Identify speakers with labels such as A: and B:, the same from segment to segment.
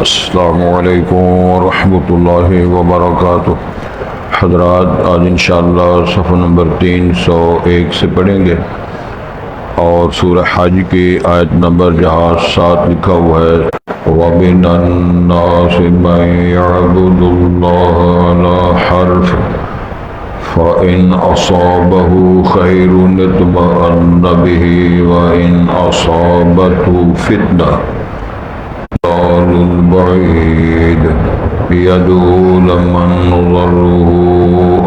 A: السلام علیکم ورحمۃ اللہ وبرکاتہ۔ حضرات، آج انشاءاللہ صفحہ نمبر 301 سے پڑھیں گے، اور سورہ حج کی آیت نمبر جہاں 7 لکھا ہوا ہے، وَمِنَ النَّاسِ مَن يَعْبُدُ اللَّهَ عَلَى حَرْفٍ فَإِنْ أَصَابَهُ خَيْرٌ اطْمَأَنَّ بِهِ وَإِنْ أَصَابَتْهُ فِتْنَةٌ ضَلَّ الْبَعِيدُ يَدْعُو لَمَنْ ضَرُّهُ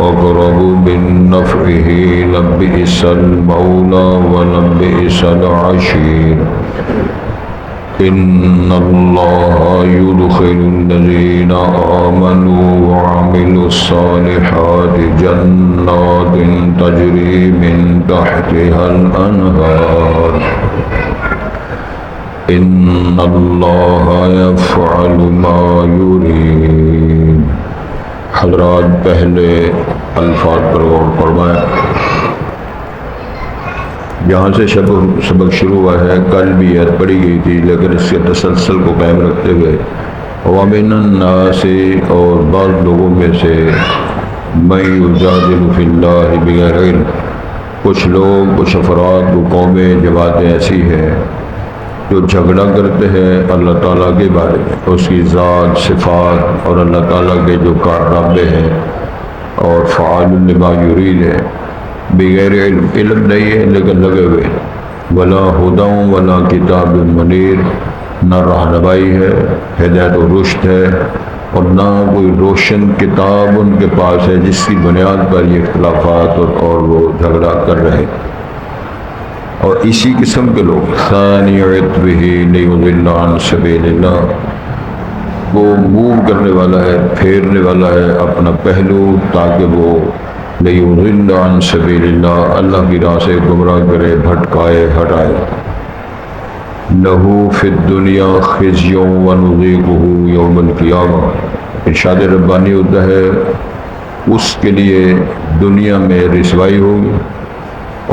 A: أَقْرَبُ مِنْ نَفْعِهِ لَبِئْسَ الْمَوْلَى وَلَبِئْسَ الْعَشِيرُ إِنَّ اللَّهَ يُدْخِلُ الَّذِينَ آمَنُوا وَعَمِلُوا الصَّالِحَاتِ جَنَّاتٍ تَجْرِي مِنْ تَحْتِهَا الْأَنْهَارُ إِنَّ اللَّهَ يَفْعَلُ مَا يُرِيدُ۔ حضرات، پہلے الفاظ پر غور فرمائیں۔ جہاں سے سبق شروع ہوا ہے، کل بھی یہ پڑھی گئی تھی، لیکن اس کے تسلسل کو قائم رکھتے ہوئے وَمِنَ النَّاسِ، اور بعض لوگوں میں سے مَن یُجَادِلُ فِی اللَّهِ بِغَیرِ علم، کچھ لوگ، کچھ افراد، وہ قومیں، جماعتیں ایسی ہیں جو جھگڑا کرتے ہیں اللہ تعالیٰ کے بارے میں، اس کی ذات، صفات اور اللہ تعالیٰ کے جو کارنامے ہیں، اور فعال لما یرید ہے، بغیر علم نہیں ہے لیکن لگے ہوئے، ولا ہدی ولا کتاب منیر، نہ رہنمائی ہے، ہدایت و رشد ہے، اور نہ کوئی روشن کتاب ان کے پاس ہے جس کی بنیاد پر یہ اختلافات اور وہ جھگڑا کر رہے۔ اور اسی قسم کے لوگ ثانی عطبہ لیضل عن سبیل اللہ، وہ موو کرنے والا ہے، پھیرنے والا ہے اپنا پہلو تاکہ وہ لیضل عن سبیل اللہ، اللہ کی راہ سے گمراہ کرے، بھٹکائے، ہٹائے۔ لہو فی الدنیا خزی ونذیقہ یوم القیامہ، ارشاد ربانی ہوتا ہے اس کے لیے دنیا میں رسوائی ہوگی،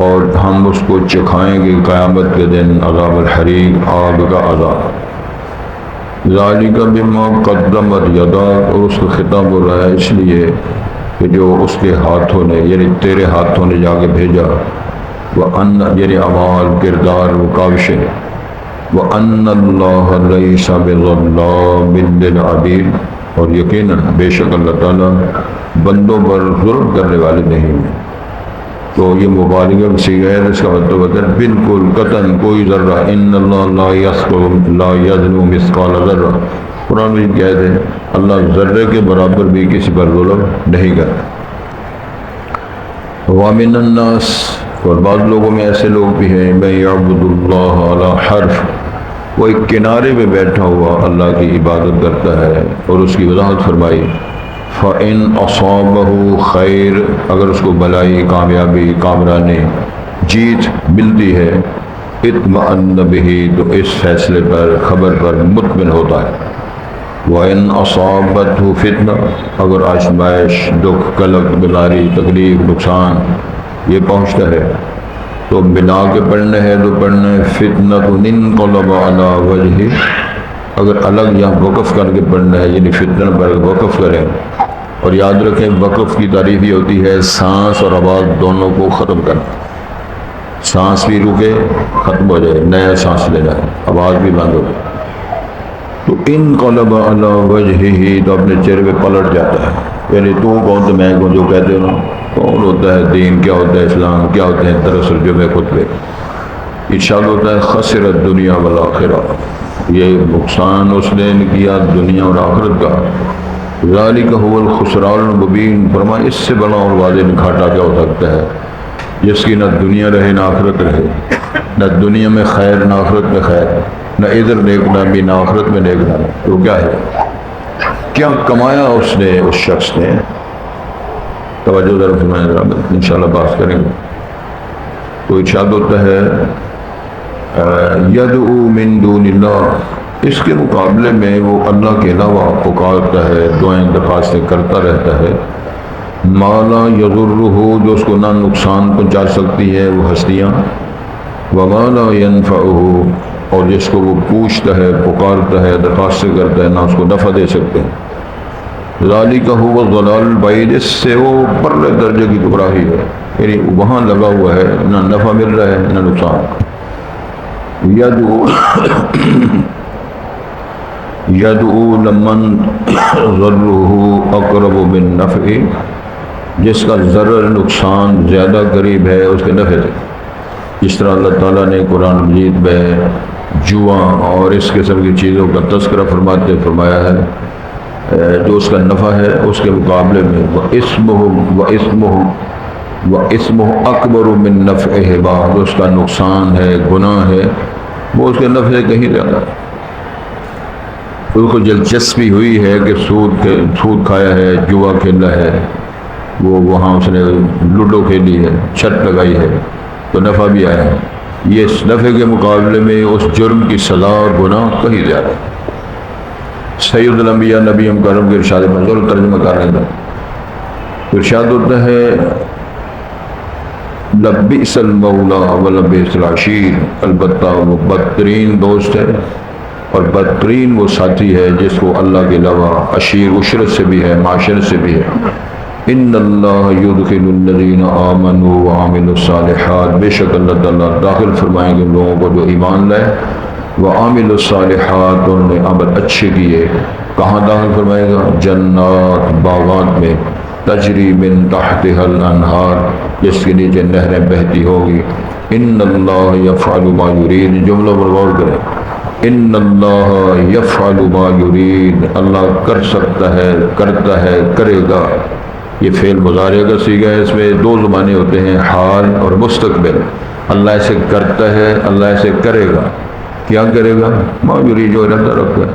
A: اور ہم اس کو چکھائیں گے قیامت کے دن عذاب الحریق، آگ کا عذاب۔ ذالک بما قدمت یداک، اور اس کا خطاب ہو رہا ہے اس لیے کہ جو اس کے ہاتھوں نے، یعنی تیرے ہاتھوں نے جا کے بھیجا، وَأَنَّ، یعنی اعمال، کردار، وہ کاوشیں، وَأَنَّ اللَّهَ لَيْسَ بِظَلَّامٍ لِّلْعَبِيدِ، اور یقیناً بے شک اللہ تعالیٰ بندوں پر ظلم کرنے والے نہیں ہیں۔ تو یہ مبالغہ کا صیغہ ہے، اس کا مطلب ہوتا ہے بالکل قطعاً کوئی ذرہ، ان اللہ لا یظلم مثقال ذرہ، قرآن میں کہہ دیں اللہ ذرے کے برابر بھی کسی پر ظلم نہیں کرتا۔ وَمِنَ النَّاسِ، اور بعض لوگوں میں ایسے لوگ بھی ہیں، مَن یعبد اللہ علی حرف، وہ ایک کنارے پہ بیٹھا ہوا اللہ کی عبادت کرتا ہے، اور اس کی وضاحت فرمائی فَإِنْ أَصَابَهُ خَيْرٌ، اگر اس کو بھلائی، کامیابی، کامرانی، جیت ملتی ہے، اطمأن بِهِ، تو اس فیصلے پر، خبر پر مطمئن ہوتا ہے۔ وَإِنْ أَصَابَتْهُ فِتْنَةٌ، اگر آزمائش، دکھ، کلک، بیماری، تکلیف، نقصان یہ پہنچتا ہے تو ملا کے پڑھنا ہے تو پڑھنا ہے فِتْنَةٌ انقلب علی وجہہ، اگر الگ یہاں وقف کر کے پڑھنا ہے، یعنی فتنہ پر وقف کریں، اور یاد رکھیں وقف کی تعریف یہ ہوتی ہے سانس اور آواز دونوں کو ختم کرنا، سانس بھی رکے، ختم ہو جائے، نیا سانس لینا ہے، آواز بھی بند ہو جائے، تو انقلب علی وجہہ، تو اپنے چہرے پہ پلٹ جاتا ہے، یعنی تو کون تو میں کون، جو کہتے ہو نا، کون ہوتا ہے دین، کیا ہوتا ہے اسلام، کیا ہوتے ہیں دراصل جمعہ خطبے، ارشاد ہوتا ہے خسرت دنیا والآخرہ، یہ نقصان اس نے کیا دنیا اور آخرت کا۔ ذالک هو الخسران المبین، فرمایا اس سے بڑا اور واضح گھاٹا کیا ہو سکتا ہے، جس کی نہ دنیا رہے نہ آخرت رہے، نہ دنیا میں خیر نہ آخرت میں خیر، نہ ادھر نیک نامی نہ آخرت میں نیک نامی، تو کیا ہے، کیا کمایا اس نے، اس شخص نے، توجہ ذرا فرمائیں، انشاءاللہ بات کریں گے۔ تو ارشاد ہوتا ہے یدعو من دون اللہ، اس کے مقابلے میں وہ اللہ کے علاوہ پکارتا ہے، دعائیں درخواستیں کرتا رہتا ہے، ما لا یضرہ، جو اس کو نہ نقصان پہنچا سکتی ہے وہ ہستیاں، وما لا ينفعه، اور جس کو وہ پوچھتا ہے، پکارتا ہے، درخواستیں کرتا ہے، نہ اس کو نفع دے سکتے ہیں۔ ذالک هو الضلال البعید، اس سے وہ پرلے درجے کی گمراہی ہے، یعنی وہاں لگا ہوا ہے، نہ نفع مل رہا ہے نہ نقصان۔ یدعو لمن ضرہ اقرب من نفعہ، جس کا ضرر نقصان زیادہ قریب ہے اس کے نفع سے، جس طرح اللہ تعالیٰ نے قرآن مجید میں جوا اور اس قسم کی چیزوں کا تذکرہ فرماتے فرمایا ہے، جو اس کا نفع ہے اس کے مقابلے میں وَإِسْمُهُ أَكْبَرُ مِن نَفْعِهِ، جو اس کا نقصان ہے، گناہ ہے، وہ اس کے نفع سے کہیں زیادہ ہے۔ اس کو دلچسپی ہوئی ہے کہ سود کھایا ہے، جوا کھیلا ہے، وہ وہاں اس نے لوڈو کھیلی ہے، چھت لگائی ہے، تو نفع بھی آیا ہے، یہ اس نفع کے مقابلے میں اس جرم کی سزا اور گناہ کہیں زیادہ ہے۔ سید الانبیاء نبی مکرم کے ارشاد منظور ترجمہ کر رہے ہیں، ارشاد ہوتا ہے لبئس المولا ولبئس العشیر، البتہ وہ بدترین دوست ہے اور بدترین وہ ساتھی ہے جس کو اللہ کے علاوہ عشیر عشرت سے بھی ہے، معاشرت سے بھی ہے۔ ان اللہ یدخل الذین آمنوا وعملوا الصالحات، بے شک اللہ تعالیٰ داخل فرمائیں گے لوگوں کو جو ایمان لائے، وعملوا الصالحات، انہوں نے عمل اچھے کیے، کہاں داخل فرمائے گا؟ جنات، باغات میں، تجری من تحتها الانہار، جس کے نیچے نہریں بہتی ہوگی۔ ان اللہ یفعل ما یرید، جملوں پر غور کریں، ان اللہ یفعل ما یرید، اللہ کر سکتا ہے، کرتا ہے، کرے گا، یہ فعل مضارع کا صیغہ ہے، اس میں دو زبانیں ہوتے ہیں، حال اور مستقبل۔ اللہ ایسے کرتا ہے، اللہ ایسے کرے گا، کیا کرے گا؟ ما یرید، جو ارادہ رکھتا ہے،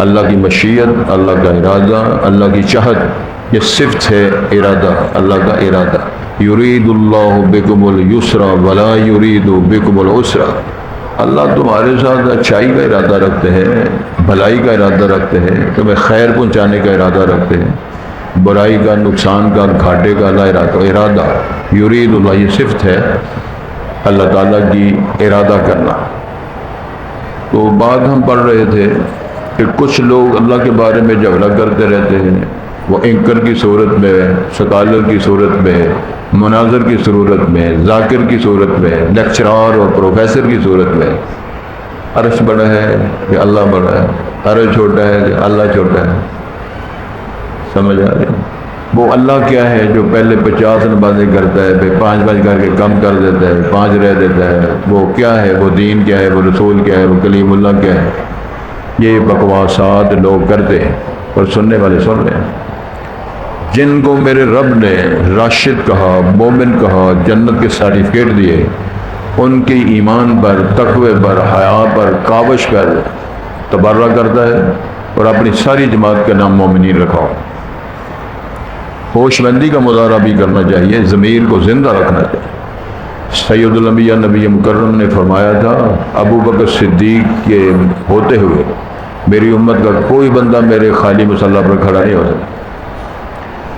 A: اللہ کی مشیت، اللہ کا ارادہ، اللہ کی چاہت، یہ صفت ہے ارادہ، اللہ کا ارادہ۔ یرید اللہ بکم اليسر ولا یرید بکم العسر، اللہ تمہارے ساتھ اچھائی کا ارادہ رکھتے ہیں، بھلائی کا ارادہ رکھتے ہیں، تمہیں خیر پہنچانے کا ارادہ رکھتے ہیں، برائی کا، نقصان کا، گھاٹے کا اللہ ارادہ۔ یرید اللہ، یہ صفت ہے اللہ تعالیٰ کی، ارادہ کرنا۔ تو بات ہم پڑھ رہے تھے کہ کچھ لوگ اللہ کے بارے میں جھگڑا کرتے رہتے ہیں، وہ اینکر کی صورت میں، سکالر کی صورت میں، مناظر کی صورت میں، ذاکر کی صورت میں، لیکچرار اور پروفیسر کی صورت میں۔ عرش بڑا ہے کہ اللہ بڑا ہے، عرش چھوٹا ہے کہ اللہ چھوٹا ہے، سمجھ آ رہی؟ وہ اللہ کیا ہے جو پہلے 50 نمازیں کرتا ہے، پھر 5 کر کے کم کر دیتا ہے، 5 رہ دیتا ہے، وہ کیا ہے؟ وہ دین کیا ہے؟ وہ رسول کیا ہے؟ وہ کلیم اللہ کیا ہے؟ یہ بکواسات لوگ کرتے ہیں اور سننے والے سن رہے ہیں۔ جن کو میرے رب نے راشد کہا، مومن کہا، جنت کے سرٹیفکیٹ دیے، ان کی ایمان پر، تقوی پر، حیا پر کاوش کر تبرہ کرتا ہے اور اپنی ساری جماعت کا نام مومنین رکھا۔ ہوش مندی کا مظاہرہ بھی کرنا چاہیے، ضمیر کو زندہ رکھنا چاہیے۔ سید الانبیاء نبی مکرم نے فرمایا تھا، ابو بکر صدیق کے ہوتے ہوئے میری امت کا کوئی بندہ میرے خالی مصلی پر کھڑا نہیں ہو سکتا۔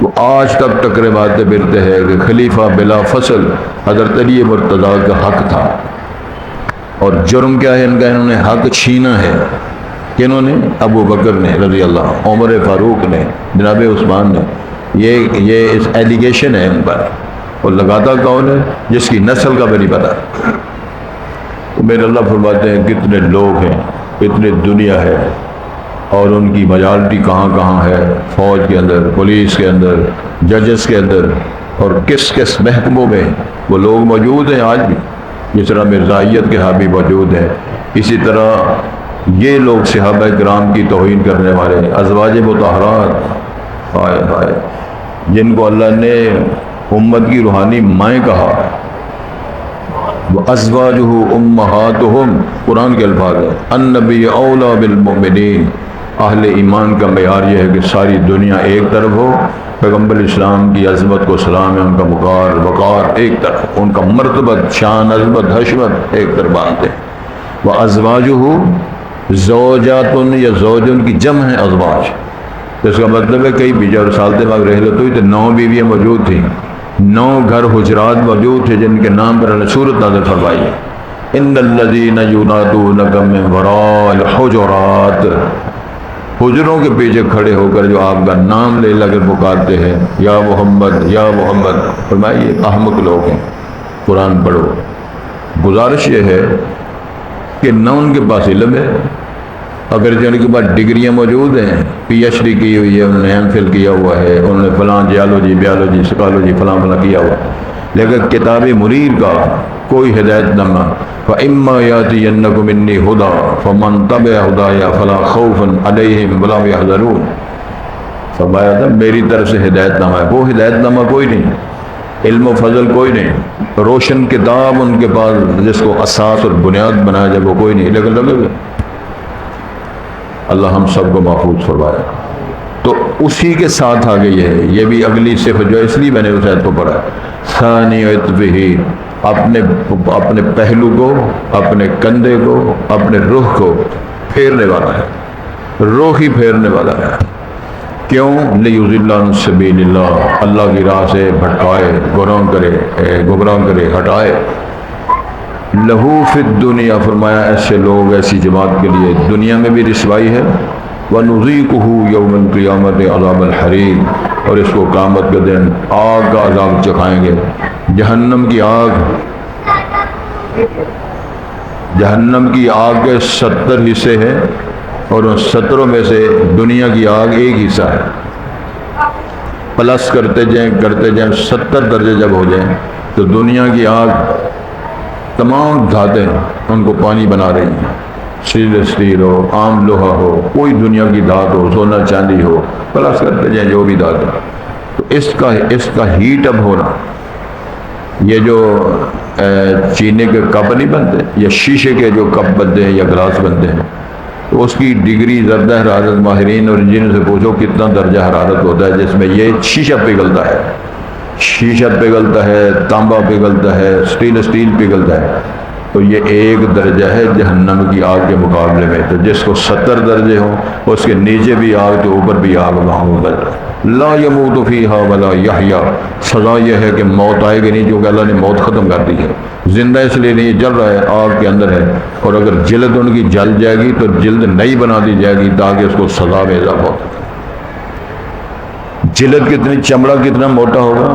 A: وہ آج تک ٹکرے مارتے پھرتے ہیں کہ خلیفہ بلا فصل حضرت علی مرتضیٰ کا حق تھا، اور جرم کیا ہے ان کا؟ انہوں نے حق چھینا ہے۔ کنہوں نے؟ ابو بکر نے رضی اللہ، عمر فاروق نے، جناب عثمان نے۔ یہ اس ایلیگیشن ہے ان پر، اور لگاتا کون ہے؟ جس کی نسل کا بھی نہیں پتا۔ تو میرے اللہ فرماتے ہیں کتنے لوگ ہیں، کتنے دنیا ہے، اور ان کی میجارٹی کہاں کہاں ہے، فوج کے اندر، پولیس کے اندر، ججز کے اندر، اور کس کس محکموں میں وہ لوگ موجود ہیں آج بھی، جس طرح مرزائیت کے حامی موجود ہیں، اسی طرح یہ لوگ صحابہ کرام کی توہین کرنے والے، ازواج مطہرات، ہائے ہائے، جن کو اللہ نے امت کی روحانی مائیں کہا، وَأَزْوَاجُهُ أُمَّهَاتُهُمْ، قرآن کے الفاظ ہیں، النبی اولا بالمؤمنین۔ اہل ایمان کا معیار یہ ہے کہ ساری دنیا ایک طرف ہو، پیغمبر اسلام کی عظمت کو سلام ہے، ان کا وقار ایک طرف، ان کا مرتبہ، شان، عظمت، حشمت ایک طرف باندھتے ہیں۔ وَأَزْوَاجُهُ زوجاتن، یا زوج ان کی جمع ہے ازواج، اس کا مطلب ہے کئی بیجا اور سالتے ماں رحلت ہوئی تو 9 بیویاں موجود تھیں، 9 گھر حجرات موجود تھے جن کے نام پر اللہ سورت نازل فرمائی ہے۔ ان الذین ینادونک من وراء الحجرات، حجروں کے پیچھے کھڑے ہو کر جو آپ کا نام لے کر پکارتے ہیں یا محمد یا محمد، فرمایا یہ احمق لوگ ہیں، قرآن پڑھو۔ گزارش یہ ہے کہ نہ ان کے پاس علم ہے، اگر جو ان کے پاس ڈگریاں موجود ہیں، پی ایچ ڈی کی ہوئی ہے، انہوں نے ایم فل کیا ہوا ہے، انہوں نے فلاں جیالوجی بیالوجی سکالوجی فلاں فلاں کیا ہوا ہے، لیکن کتاب منیر کا کوئی ہدایت نامہ، فَإِمَّا يَأْتِيَنَّكُم مِّنِّي هُدًى فَمَن تَبِعَ هُدَايَ فَلَا خَوْفٌ عَلَيْهِمْ وَلَا هُمْ يَحْزَنُونَ۔ فرمایا تھا میری طرف سے ہدایت نامہ ہے، وہ ہدایت نامہ کوئی نہیں، علم و فضل کوئی نہیں، روشن کتاب ان کے پاس جس کو اساس اور بنیاد بنایا جائے وہ کوئی نہیں، لیکن لگے ہوئے۔ اللہ ہم سب کو محفوظ فرمائے۔ تو اسی کے ساتھ آگے یہ بھی اگلی صفت جو اس لیے میں نے اس آیت کو پڑھا، ثانی عطفہ، اپنے پہلو کو، اپنے کندھے کو، اپنے رخ کو پھیرنے والا ہے، رخ ہی پھیرنے والا ہے۔ کیوں؟ لیضل عن سبیل اللہ، اللہ کی راہ سے بھٹکائے، گمراہ کرے، ہٹائے۔ لہو فی الدنیا، فرمایا ایسے لوگ، ایسی جماعت کے لیے دنیا میں بھی رسوائی ہے، وَنُذِيقُهُ يَوْمَ الْقِيَامَةِ عَذَابَ الْحَرِيقِ، اور اس کو قیامت کے دن آگ کا عذاب چکھائیں گے۔ جہنم کی آگ کے 70 حصے ہیں، اور ان 70 میں سے دنیا کی آگ ایک حصہ ہے۔ پلس کرتے جائیں 70 درجے جب ہو جائیں تو دنیا کی آگ تمام دھاتیں ان کو پانی بنا رہی ہیں، اسٹیل ہو، عام لوہا ہو، کوئی دنیا کی دھات ہو، سونا چاندی ہو، پلس کرتے جائیں جو بھی دھات ہے، تو اس کا ہیٹ اپ ہونا، یہ جو چینے کے کپ نہیں بنتے یا شیشے کے جو کپ بنتے ہیں یا گلاس بنتے ہیں، تو اس کی ڈگری زردہ حرارت، ماہرین اور انجینئر سے پوچھو کتنا درجہ حرارت ہوتا ہے جس میں یہ شیشہ پگھلتا ہے، شیشہ پگھلتا ہے، تانبا پگھلتا ہے، اسٹیل پگھلتا ہے، تو یہ ایک درجہ ہے جہنم کی آگ کے مقابلے میں۔ تو جس کو 70 درجے ہوں، اس کے نیچے بھی آگ تو اوپر بھی آگ، وہاں ہوگا لا یموت فیہا ولا یحیا، سزا یہ ہے کہ موت آئے گی نہیں، جو کہ اللہ نے موت ختم کر دی ہے، زندہ اس لیے نہیں، جل رہا ہے، آگ کے اندر ہے، اور اگر جلد ان کی جل جائے گی تو جلد نئی بنا دی جائے گی تاکہ اس کو سزا میں اضافہ ہو سکے۔ جلد کتنی، چمڑا کتنا موٹا ہوگا،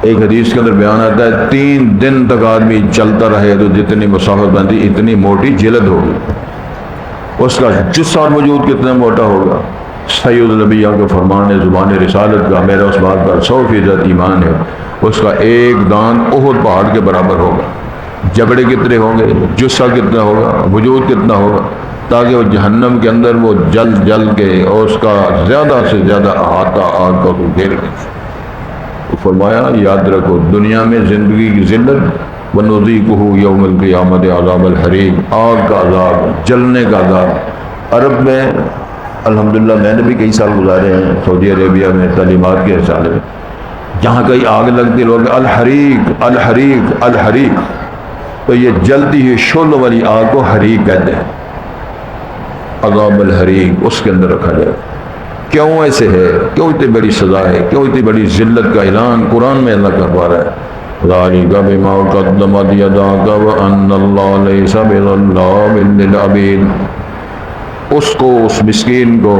A: ایک حدیث کے اندر بیان آتا ہے 3 دن تک آدمی چلتا رہے تو جتنی مسافت بندی اتنی موٹی جلد ہوگی، اس کا جسم اور وجود کتنا موٹا ہوگا۔ سید الانبیاء کے فرمان ہے، زبان رسالت کا، میرا اس بات پر 100% ایمان ہے، اس کا ایک دان احد پہاڑ کے برابر ہوگا۔ جبڑے کتنے ہوں گے، جسم کتنا ہوگا، وجود کتنا ہوگا، تاکہ وہ جہنم کے اندر وہ جل کے اور اس کا زیادہ سے زیادہ احاطہ آگ کا گھیر لے۔ فرمایا یاد رکھو دنیا میں زندگی کی ذلت، وَنُذِيقُهُ يَوْمَ الْقِيَامَةِ عَذَابَ الْحَرِيقِ، آگ کا عذاب، جلنے کا عذاب۔ عرب میں الحمدللہ میں نے بھی کئی سال گزارے ہیں سعودی عربیہ میں تعلیمات کے حوالے میں، جہاں کئی آگ لگتی لوگ الحریق الحریق الحریق، تو یہ جلتی ہوئی شعلوں والی آگ کو حریق کہتے ہیں، عذاب الحریق اس کے اندر رکھا جائے۔ کیوں ایسے ہے، کیوں اتنی بڑی سزا ہے، کیوں اتنی بڑی ذلت کا اعلان قرآن میں اللہ کروا رہا ہے؟ ذَلِكَ بِمَا قَدَّمَتْ يَدَاكَ وَأَنَّ اللَّهَ لَيْسَ بِظَلَّامٍ لِّلْعَبِيدِ، اس کو، اس مسکین کو،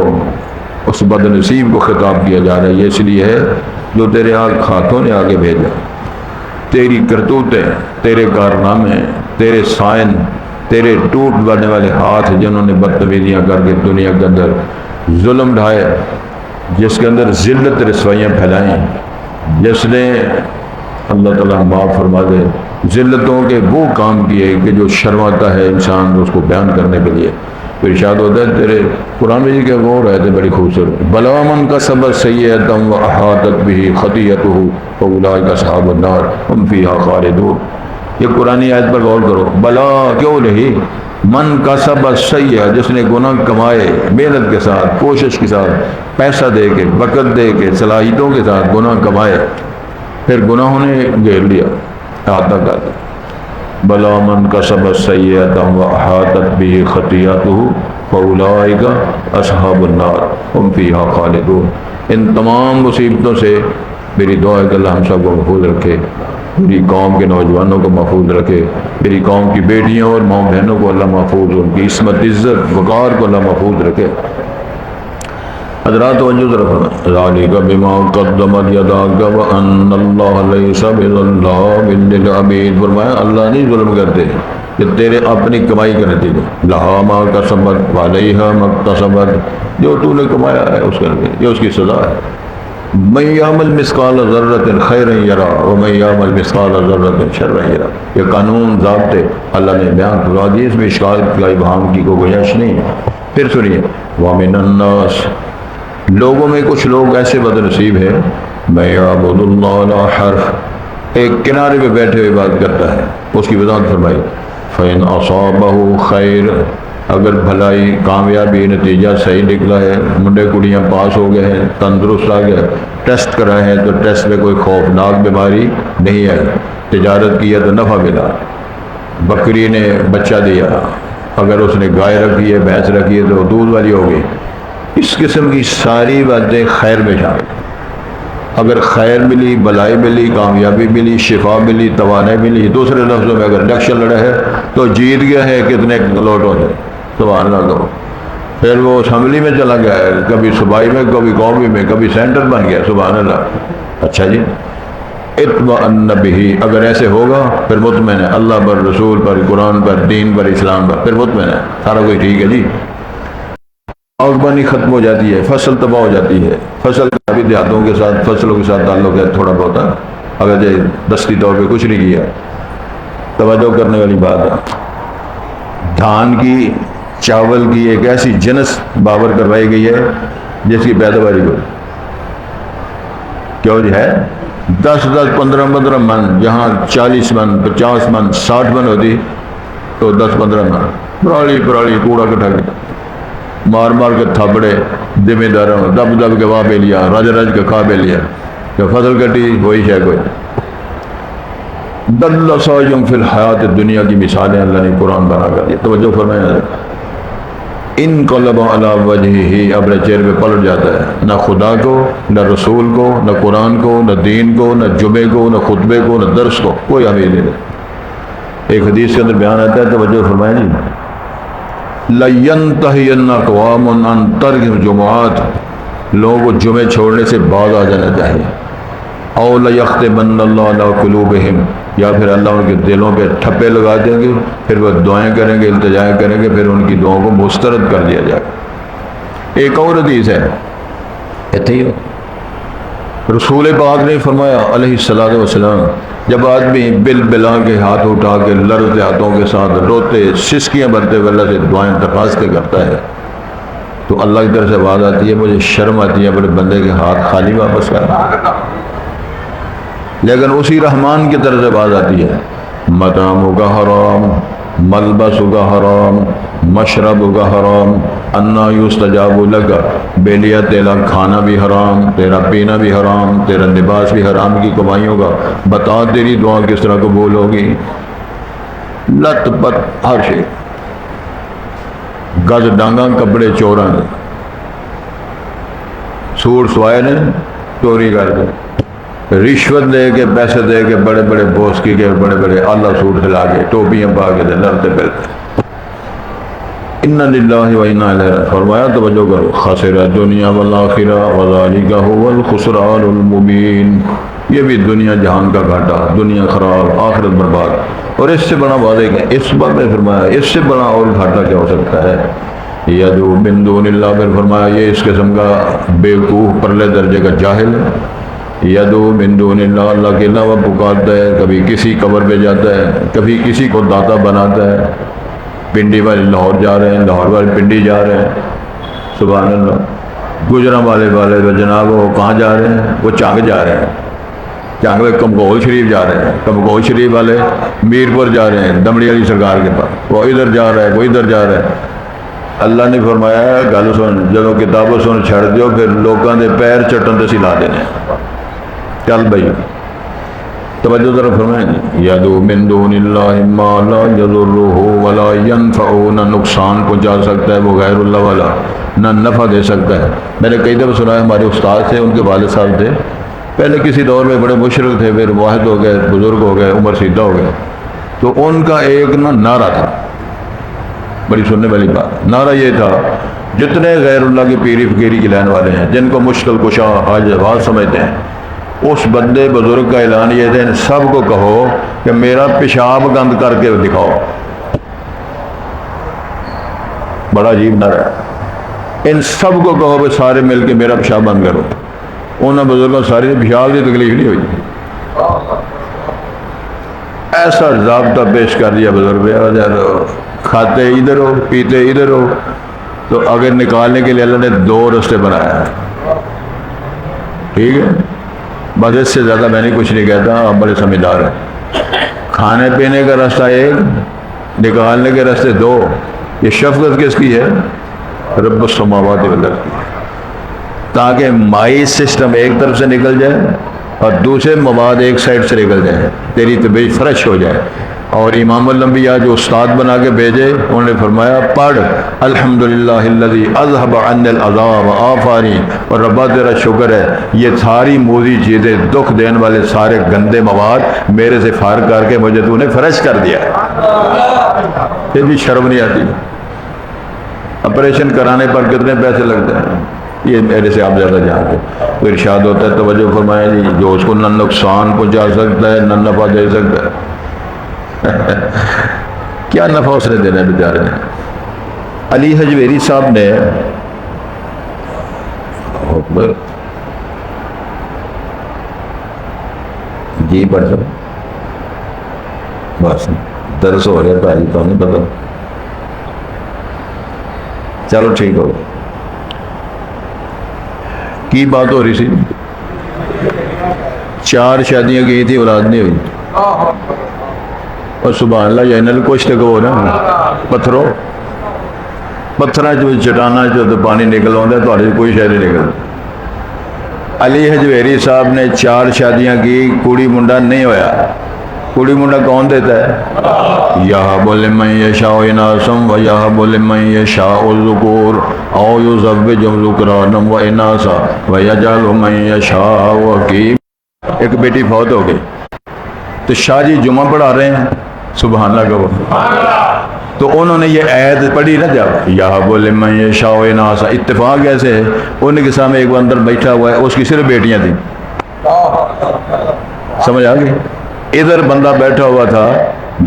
A: اس بد نصیب کو خطاب کیا جا رہا ہے، یہ اس لیے ہے جو تیرے ہاتھوں نے آگے بھیجا، تیری کرتوتیں، تیرے کارنامے، تیرے سائن، تیرے ٹوٹ بڑھنے والے ہاتھ جنہوں نے بدتمیزیاں کر کے دنیا کے اندر ظلم ڈھائے، جس کے اندر ذلت رسوائیاں پھیلائیں، جس نے اللہ تعالیٰ معاف فرما دے ذلتوں کے وہ کام کیے کہ جو شرماتا ہے انسان اس کو بیان کرنے کے لیے۔ پھر ارشاد ہوتا ہے تیرے قرآن میں کہ وہ رہتے بڑی خوبصورت، بلا من کسب سیئۃ واحاطت بہ خطیئتہ فاولئک اصحاب النار ھم فیہا خالدون۔ یہ قرآن آیت پر غور کرو، بلا کیوں نہیں، من کسب سیئہ، جس نے گناہ کمائے محنت کے ساتھ، کوشش کے ساتھ، پیسہ دے کے، وقت دے کے، صلاحیتوں کے ساتھ گناہ کمائے، پھر گناہوں نے گھیر لیا، احاطہ کر دیا۔ بلا من کسب سیئۃ واحاطت بہ خطیئتہ فاولئک اصحاب النار ھم فیہا خالدون۔ ان تمام مصیبتوں سے میری دعا ہے کہ اللہ ہم سب کو محفوظ رکھے، میری قوم کے نوجوانوں کو محفوظ رکھے، میری قوم کی بیٹیوں اور ماں بہنوں کو اللہ محفوظ، ان کی عصمت عزت وقار کو اللہ محفوظ رکھے۔ حضرات توجہ طرف ذالک بما قدمت یداک وان اللہ لیس بظلام للعبید، فرمایا اللہ نہیں ظلم کرتے، یہ تیرے اپنی کمائی کا نتیجہ، لہا ما کسبت وعلیہا ما اکتسبت، جو تو نے کمایا ہے اس کا یہ اس کی سزا ہے۔ من یعمل مثقال ذرۃ خیرا یرا ومن یعمل مثقال ذرۃ شرا یرا، یہ قانون ضابطے اللہ نے بیان کروا دیے، اس میں اشکال کا ابہام کی کوئی گنجائش نہیں ہے۔ پھر سنیے، ومن الناس، لوگوں میں کچھ لوگ ایسے بد نصیب ہیں، من یعبد اللہ علی حرف، ایک کنارے پہ بیٹھے ہوئے بات کرتا ہے، اس کی وضاحت فرمائی، فإن أصابه خیر، اگر بھلائی کامیابی نتیجہ صحیح نکلا ہے، منڈے کڑیاں پاس ہو گئے ہیں، تندرست آ گئے، ٹیسٹ کرائے ہیں تو ٹیسٹ میں کوئی خوفناک بیماری نہیں آئی، تجارت کی ہے تو نفع ملا، بکری نے بچہ دیا، اگر اس نے گائے رکھی ہے بھینس رکھی ہے تو دودھ والی ہو گئی، اس قسم کی ساری باتیں خیر میں شامل۔ اگر خیر ملی، بلائی ملی، کامیابی ملی، شفا ملی، توانائی ملی، دوسرے لفظوں میں اگر الیکشن لڑا ہے تو جیت گیا ہے، کتنے لوٹوں سے، سبحان اللہ کرو، پھر وہ اسمبلی میں چلا گیا ہے، کبھی صوبائی میں، کبھی قومی میں، کبھی سینٹر بن گیا، سبحان اللہ۔ اچھا جی، اطمئن بہ، اگر ایسے ہوگا پھر مطمئن ہے اللہ پر، رسول پر، قرآن پر، دین پر، اسلام پر، پھر مطمئن ہے سارا کوئی ٹھیک ہے جی۔ باغبانی ختم ہو جاتی ہے، فصل تباہ ہو جاتی ہے، فصل ابھی دیہاتوں کے ساتھ فصلوں کے ساتھ تعلق ہے تھوڑا بہت، اگر جو دستی طور پہ کچھ نہیں کیا، توجہ کرنے والی بات ہے۔ دھان کی، چاول کی ایک ایسی جنس بابر کروائی گئی ہے جس کی پیداواری کو کیوں جی ہے 10 15 من، جہاں 40 من 50 من 60 من ہوتی تو 10 15 من پرالی کوڑا کٹھا کے مار مار کے تھاپڑے، ذمہ داروں دب دب کے وہاں پہ لیا، رج رج کے کھا پہ لیا، کہ فصل کٹی وہی شے کوئی۔ دل سعیہم فی الحیات دنیا کی مثالیں اللہ نے قرآن بنا کر دی، توجہ فرمائیں۔ انقلب علی وجہہ، اپنے چہرے پہ پلٹ جاتا ہے، نہ خدا کو، نہ رسول کو، نہ قرآن کو، نہ دین کو، نہ جمعے کو، نہ خطبے کو، نہ درس کو، کوئی امید نہیں۔ ایک حدیث کے اندر بیان آتا ہے، توجہ فرمائیں جی، لَيَنْتَهِيَنَّ أَقْوَامٌ عَنْ تَرْكِ الْجُمُعَاتِ، لوگوں کو جمعے چھوڑنے سے باز آ جانا چاہیے، اَوْ لَيَخْتِمَنَّ اللَّهُ عَلَىٰ قُلُوبِهِمْ، یا پھر اللہ ان کے دلوں پہ ٹھپے لگا دیں گے، پھر وہ دعائیں کریں گے، التجائیں کریں گے، پھر ان کی دعاؤں کو مسترد کر دیا جائے گا۔ ایک اور حدیث ہے، رسول پاک نے فرمایا علیہ الصلوۃ والسلام، جب آدمی بل بلا کے ہاتھ اٹھا کے لرزتے ہاتھوں کے ساتھ روتے سسکیاں بھرتے ہوئے اللہ سے دعائیں درخواستیں کرتا ہے تو اللہ کی طرف سے آواز آتی ہے، مجھے شرم آتی ہے اپنے بندے کے ہاتھ خالی واپس کرنا، لیکن اسی رحمان کی طرف سے آواز آتی ہے، مطعمہ کا حرام، ملبس کا حرام، مشرب کا حرام، انا یستجاب لک، بے لیا تیرا کھانا بھی حرام، تیرا پینا بھی حرام، تیرا لباس بھی حرام کی کمائیوں کا، بتا تیری دعا کس طرح قبول ہوگی۔ لت پت ہر شے، گز ڈانگا کپڑے چوراں، سوٹ سوائے نے چوری کر کے، رشوت دے کے، پیسے دے کے، بڑے بڑے بوسکی کے، بڑے بڑے اعلیٰ سوٹ کھلا کے، ٹوپیاں پا کے لڑتے پھرتے، انا للہ و انا الیہ راجعون۔ فرمایا توجہ کرو، خسر الدنیا والآخرہ وذالک هو الخسران المبین، یہ بھی دنیا جہان کا گھاٹا، دنیا خراب، آخرت برباد۔ اور اس سے بڑا واضح ہے، اس بات میں فرمایا اس سے بڑا اور گھاٹا کیا ہو سکتا ہے، یدعو من دون اللہ، پھر فرمایا یہ اس قسم کا بیوقوف پرلے درجے کا جاہل یدعو من دون اللہ، اللہ کے علاوہ پکارتا ہے، کبھی کسی قبر پہ جاتا ہے، کبھی کسی کو داتا بناتا ہے، پنڈی والے لاہور جا رہے ہیں، لاہور والے پنڈی جا رہے ہیں، سبحان اللہ، گجرا والے جناب وہ کہاں جا رہے ہیں، وہ چانگ جا رہے ہیں، چانگ میں کمگول شریف جا رہے ہیں، کمگول شریف والے میرپور جا رہے ہیں دمڑی علی سرکار کے پاس، وہ ادھر جا رہا ہے، وہ ادھر جا رہا ہے۔ اللہ نے فرمایا گل سن، جب کتابوں سن چھڑ دیو، پھر لوگوں کے پیر چٹن سے سلا دینے، چل بھائی توجہ ذرا فرمائیں، یدعو من دون اللہ ما لا یضرہ ولا ینفع، نہ نقصان پہنچا سکتا ہے وہ غیر اللہ والا، نہ نفع دے سکتا ہے۔ میں نے کئی دفعہ سنا ہے، ہمارے استاد تھے، ان کے والد صاحب تھے، پہلے کسی دور میں بڑے مشرک تھے، پھر واحد ہو گئے، بزرگ ہو گئے، عمر سیدھا ہو گئے، تو ان کا ایک نعرہ تھا، بڑی سننے والی بات، نعرہ یہ تھا جتنے غیر اللہ کی پیری فقیری کی لائن والے ہیں، جن کو مشکل کشا حاجت روا سمجھتے ہیں، اس بندے بزرگ کا اعلان یہ تھا ان سب کو کہو کہ میرا پیشاب گند کر کے دکھاؤ۔ بڑا عجیب نعرہ ہے، ان سب کو کہو کہ سارے مل کے میرا پیشاب بند کرو۔ انہوں بزرگوں ساری پیشاب کی تکلیف نہیں ہوئی، ایسا ضابطہ پیش کر دیا بزرگ، کھاتے ادھر ہو پیتے ادھر ہو، تو اگر نکالنے کے لیے اللہ نے دو رستے بنایا، ٹھیک ہے، بس اس سے زیادہ میں نے کچھ نہیں کہتا، آپ بڑے سمجھدار ہیں۔ کھانے پینے کا راستہ ایک، نکالنے کے راستے دو۔ یہ شفقت کس کی ہے؟ رب السماوات والارض کی، تاکہ مائی سسٹم ایک طرف سے نکل جائے اور دوسرے مواد ایک سائڈ سے نکل جائے، تیری طبیعت فریش ہو جائے۔ اور امام الانبیاء جو استاد بنا کے بھیجے، انہوں نے فرمایا پڑھ الحمدللہ الذی اذھب عنی العذاب وعافانی، اور ربا تیرا شکر ہے یہ ساری موذی چیزیں، دکھ دینے والے سارے گندے مواد میرے سے فارغ کر کے مجھے تو نے فریش کر دیا۔ پھر بھی شرم نہیں آتی؟ آپریشن کرانے پر کتنے پیسے لگتے ہیں؟ یہ میرے سے آپ زیادہ جانتے ہیں۔ تو ارشاد ہوتا ہے، توجہ فرمائیں جی، جو اس کو نہ نقصان پہنچا سکتا ہے نہ نفع دے سکتا ہے، کیا نفع اس نے دینا ہے بیچارے نے۔ علی حجویری صاحب نے جی پڑھ سکتا، بس درس ہو رہا تھا، تو نہیں پتا، چلو ٹھیک ہو، کی بات ہو رہی تھی؟ 4 شادیاں کی تھی، اولاد نہیں ہوئی، اور سبحان اللہ جنرل کچھ تو ہو نا، پتھروں جو چٹانا جو تو پانی نکل آتا ہے، تو کوئی شاید نہیں نکلتا۔ علی حجویری صاحب نے 4 شادیاں کی، کوڑی منڈا نہیں ہویا۔ کوڑی منڈا کون دیتا ہے؟ یہب لمن یشاء اناثا ویہب لمن یشاء الذکور او یزوجہم ذکرانا واناثا ویجعل من یشاء عقیما۔ ایک بیٹی فوت ہو گئی، تو شاہ جی جمعہ پڑھا رہے ہیں، سبحان اللہ کہو، تو انہوں نے یہ آیت پڑھی نا، جب یہب لمن یشاء اناثا، اتفاق ایسے ہے ان کے سامنے ایک اندر بیٹھا ہوا ہے، اس کی صرف بیٹیاں تھیں، سمجھ آ گئی؟ ادھر بندہ بیٹھا ہوا تھا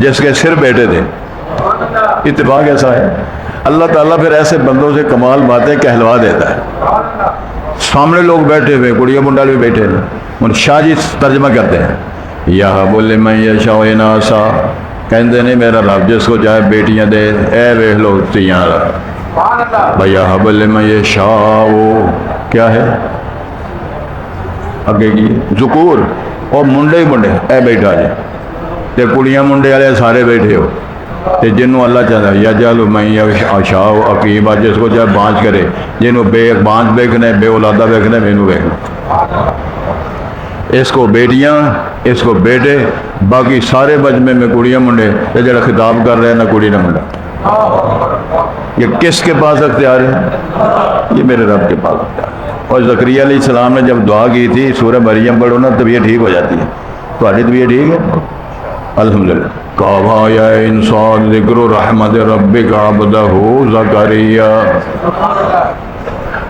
A: جس کے صرف بیٹے تھے، اتفاق ایسا ہے۔ اللہ تعالیٰ پھر ایسے بندوں سے کمال باتیں کہلوا دیتا ہے۔ سامنے لوگ بیٹھے ہوئے، کڑیاں منڈال بھی بیٹھے ہیں، ان شاہ جی ترجمہ کرتے ہیں، یہب لمن یشاء اناثا، کہتے نہیں میرا رب جس کو چاہے بیٹیاں دے، اے ویکھ لو تیاں، ویہب لمن یشاء کیا ہے اگے کی ذکور، اور منڈے ہی منڈے، اے بیٹھا جی، تے کڑیاں منڈے والے سارے بیٹھے ہو، تے جنوں اللہ چاہتا ہے یجعل من یشاء عقیما، جس کو چاہے بانج کرے، جنوں بے بانج دیکھنا ہے، بے اولادہ دیکھنا ہے، مینوں دیکھنا، اس کو بیٹیاں، اس کو بیٹے، باقی سارے مجمع میں کڑیاں منڈے، تے جڑا خطاب کر رہے ہیں نہ کڑی نہ منڈا۔ یہ کس کے پاس اختیار ہے؟ یہ میرے رب کے پاس اختیار ہے۔ اور زکریا علیہ السلام نے جب دعا کی تھی، سورہ مریم پڑھو نا، طبیعت ٹھیک ہو جاتی ہے۔ تمہاری طبیعت ٹھیک ہے؟ الحمدللہ۔ کہا یا انسان ذکر رحمت ربک عبدہ زکریا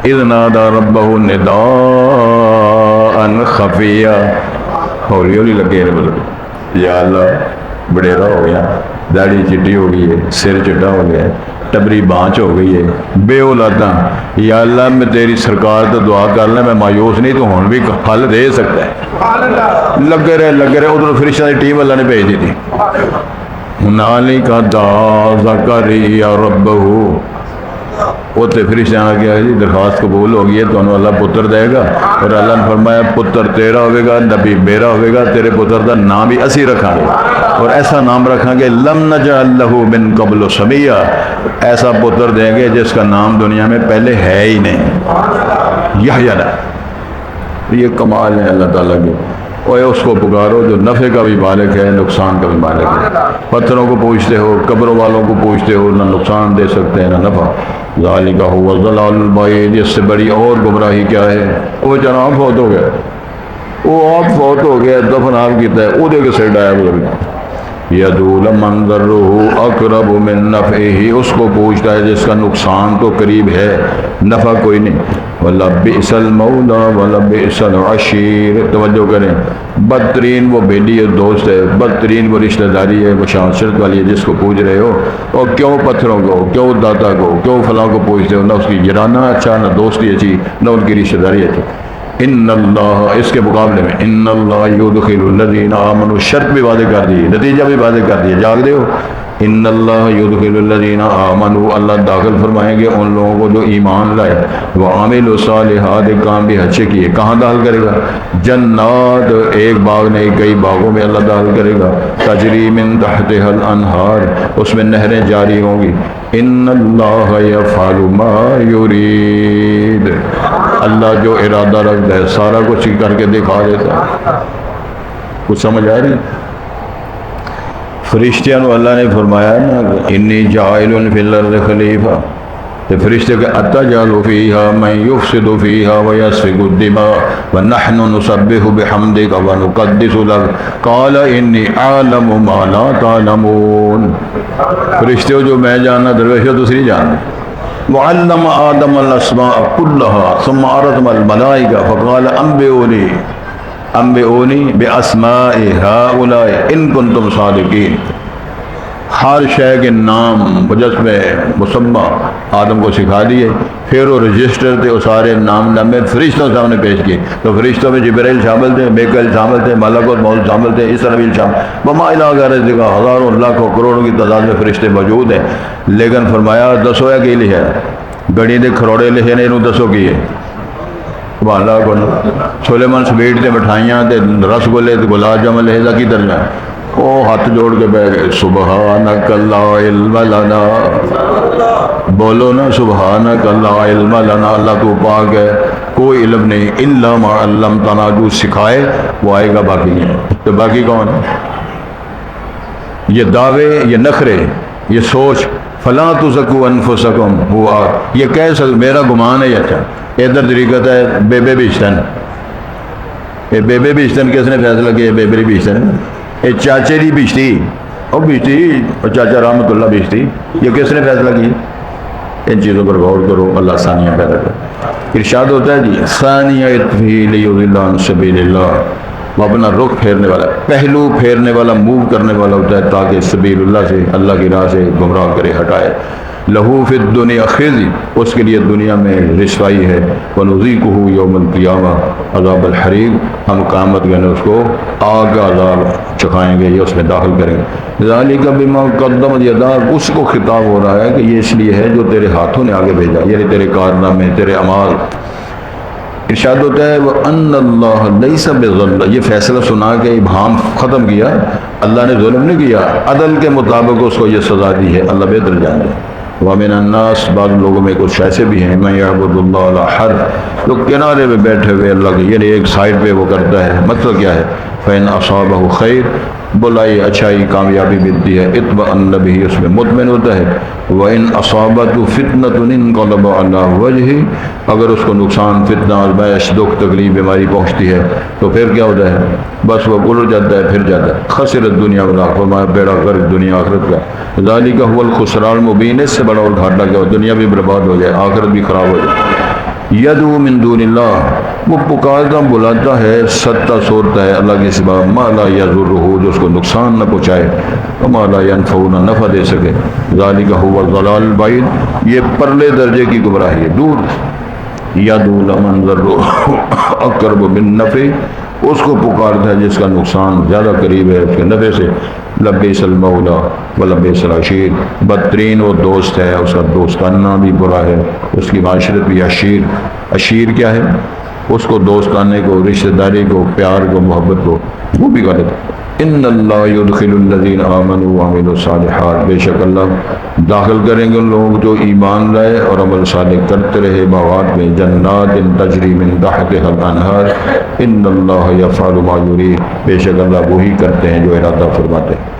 A: اذ نادى ربه نداء خفیا۔ ہولی ہولی لگے ہیں بزرگ، یا اللہ بڑیرا ہو گیا، داڑھی چٹی ہو گئی ہے، سر چٹا ہو گیا ہے، ٹبری بانچ ہو گئی ہے، بے اولاداں، یا اللہ میں تیری سرکار تو دعا کر لیں، میں مایوس نہیں، تو ہون بھی پھل دے سکتا ہے۔ لگے رہے ادھر فرشتہ کی ٹیم اللہ نے بھیج دی تھی۔ ہنالک دعا زکریا ربہ، اتنے فرشتے آ گیا جی درخواست قبول ہو گئی ہے، تو انہوں اللہ پتر دے گا، اور اللہ نے فرمایا پتر تیرا ہوئے گا، نبی میرا ہوئے گا، تیرے پتر کا نام بھی اسی رکھاں گے، اور ایسا نام رکھاں گے لم نجعل لہ من قبل سمیہ، ایسا پتر دیں گے جس کا نام دنیا میں پہلے ہے ہی نہیں، یحییٰ۔ یہ کمال ہے اللہ تعالیٰ کے۔ اور اس کو پکارو جو نفع کا بھی مالک ہے، نقصان کا بھی مالک ہے۔ پتھروں کو پوچھتے ہو، قبروں والوں کو پوچھتے ہو، نہ نقصان دے سکتے ہیں نہ نفع۔ ذالک هو الضلال البعید، اس سے بڑی اور گمراہی کیا ہے؟ وہ جناب فوت ہو گیا، وہ آپ فوت ہو گیا دفن آپ کیتا ہے وہ کے سر ڈایا گزر گیا یدول من ضرہ اقرب من نفعہ اس کو پوچھتا ہے جس کا نقصان تو قریب ہے نفع کوئی نہیں وَلَبِئْسَ الْمَوْلَى وَلَبِئْسَ الْعَشِيرُ توجہ کریں بدترین وہ بیلی ہے دوست ہے بدترین وہ رشتہ داری ہے وہ شانشرت والی ہے جس کو پوچھ رہے ہو اور کیوں پتھروں کو کیوں داتا کو کیوں فلاں کو پوچھتے ہو نہ اس کی جرانہ اچھا نہ دوستی اچھی نہ ان کی رشتہ داری اچھی ان اللہ اس کے مقابلے میں ان اللہ یدخل الذین آمنوا شرط بھی واضح کر دی نتیجہ بھی واضح کر دیا جاگ دے ہو ان اللہ یدخل الذین آمنوا اللہ داخل فرمائیں گے ان لوگوں کو جو ایمان لائے وہ عامل صالحات کام بھی اچھے کیے کہاں داخل کرے گا جنات ایک باغ نہیں کئی باغوں میں اللہ داخل کرے گا تجری من تحتها الانہار اس میں نہریں جاری ہوں گی ان اللہ یفعل ما یرید اللہ جو ارادہ رکھتا ہے سارا کچھ کر کے دکھا دیتا ہے کچھ سمجھ آ رہی فرشتیاں اللہ نے فرمایا نا انی جاعل فی الارض خلیفہ تو فرشتے کہ اتجعل فیہا من یفسد فیہا ویسفک الدماء ونحن نسبح بحمدک ونقدس لک قال انی اعلم ما لا تعلمون فرشتے جو میں جاننا درویشہ دوسری جاننا وعلم آدم الاسماء كلها ثم عرضهم الملائكة فقال انبئوني باسماء هؤلاء ان كنتم صادقين ہر شے کے نام مجسمے مسمى آدم کو سکھا دیے پھر وہ رجسٹر تھے وہ سارے نام نامے فرشتوں سامنے پیش کیے تو فرشتوں میں جبرائیل شامل تھے میکائیل شامل تھے ملک اور موت شامل تھے اسرافیل شامل وما الی غیر ذلک ہزاروں لاکھوں کروڑوں کی تعداد میں فرشتے موجود ہیں لیکن فرمایا دسو ہے کہ لکھا ہے گڑی دے کھروڑے لکھے نے انہوں دسو کی ہے سبحان اللہ کو سلیمان سویٹ تے مٹھائیاں تے رس گلے تے گلاب جامن لہذا کی درجہ ہے وہ ہاتھ جوڑ کے بیٹھ گئے سبحانک لا علم لنا بولو نا سبحانک لا علم لنا اللہ تو پاک ہے کوئی علم نہیں الا ما علمتنا جو سکھائے وہ آئے گا باقی نہیں تو باقی کون ہے یہ دعوے یہ نخرے یہ سوچ فلا تزکو انفسکم ہوا یہ کیسا میرا گمان ہے یہ اچھا ادھر طریقت ہے بیبے بیشتن یہ بیبے بیشتن کس نے فیصلہ کیا بیبے بیشتن یہ چاچے دی بیشتی اور بیشتی اور چاچا رحمت اللہ بیشتی یہ کس نے فیصلہ کیا ان چیزوں پر غور کرو اللہ ثانیہ پیدا کر ارشاد ہوتا ہے جی ثانیہ اطفی لیضل عن سبیل اللہ وہ اپنا رخ پھیرنے والا پہلو پھیرنے والا موو کرنے والا ہوتا ہے تاکہ سبیل اللہ سے اللہ کی راہ سے گمراہ کرے ہٹائے لہو فی الدنیا خزی اس کے لیے دنیا میں رسوائی ہے ونذیقہ یوم القیامہ عذاب الحریق ہم قیامت میں اس کو آگ کا عذاب چکھائیں گے یہ اس میں داخل کریں گے ذالک بما قدمت یداک اس کو خطاب ہو رہا ہے کہ یہ اس لیے ہے جو تیرے ہاتھوں نے آگے بھیجا یعنی تیرے کارنامے تیرے اعمال ارشاد ہوتا ہے وَأَنَّ اللَّهَ لَيْسَ بِظَلَّ یہ فیصلہ سنا کے ابہام ختم کیا اللہ نے ظلم نہیں کیا عدل کے مطابق اس کو یہ سزا دی ہے اللہ بہتر جان دے وَمِنَ النَّاسِ بعض لوگوں میں کچھ ایسے بھی ہیں مَن يَعْبُدُ اللَّهَ عَلَى حَرْفٍ جو کنارے میں بیٹھے ہوئے اللہ کے یعنی ایک سائڈ پہ وہ کرتا ہے مطلب کیا ہے فَإِنْ أَصَابَهُ خَيْرٌ بلائی اچھائی کامیابی ملتی ہے اطمئن بہ اس میں مطمئن ہوتا ہے وَإِنْ أَصَابَتْهُ فِتْنَةٌ انقلب عَلَى وَجْهِهِ اگر اس کو نقصان فتنہ آزمائش دکھ تکلیف بیماری پہنچتی ہے تو پھر کیا ہوتا ہے بس وہ گل جاتا ہے پھر جاتا ہے خسرت دنیا والآخرہ بیڑا غرق دنیا آخرت کا ذالک هو الخسران المبین اس سے بڑا اور گھاٹا کیا ہو دنیا بھی برباد ہو جائے آخرت بھی خراب ہو جائے یدعو من دون اللہ وہ پکارتا بلاتا ہے ستہ سورتا ہے اللہ کے سوا ما لا یضرہ جو اس کو نقصان نہ پہنچائے وما لا ینفع نہ نفع دے سکے ذالک هو الضلال البعید یہ پرلے درجے کی گمراہی ہے دور یدعو لمن ضرہ اقرب من نفع اس کو پکارتا ہے جس کا نقصان زیادہ قریب ہے اس کے نفع سے لبیس المولا و لبیس العشیر بدترین وہ دوست ہے اس کا دوستانہ بھی برا ہے اس کی معاشرت بھی عشیر کیا ہے اس کو دوستانے کو رشتہ داری کو پیار کو محبت کو وہ بھی غلط ہے ان اللہ یدخل الذین آمنوا وعملوا الصالحات بے شک اللہ داخل کریں گے ان لوگوں جو ایمان لائے اور عمل صالح کرتے رہے باغات میں جنات تجری من تحتها الانہار ان اللہ یفعل ما یرید بے شک اللہ وہی کرتے ہیں جو ارادہ فرماتے ہیں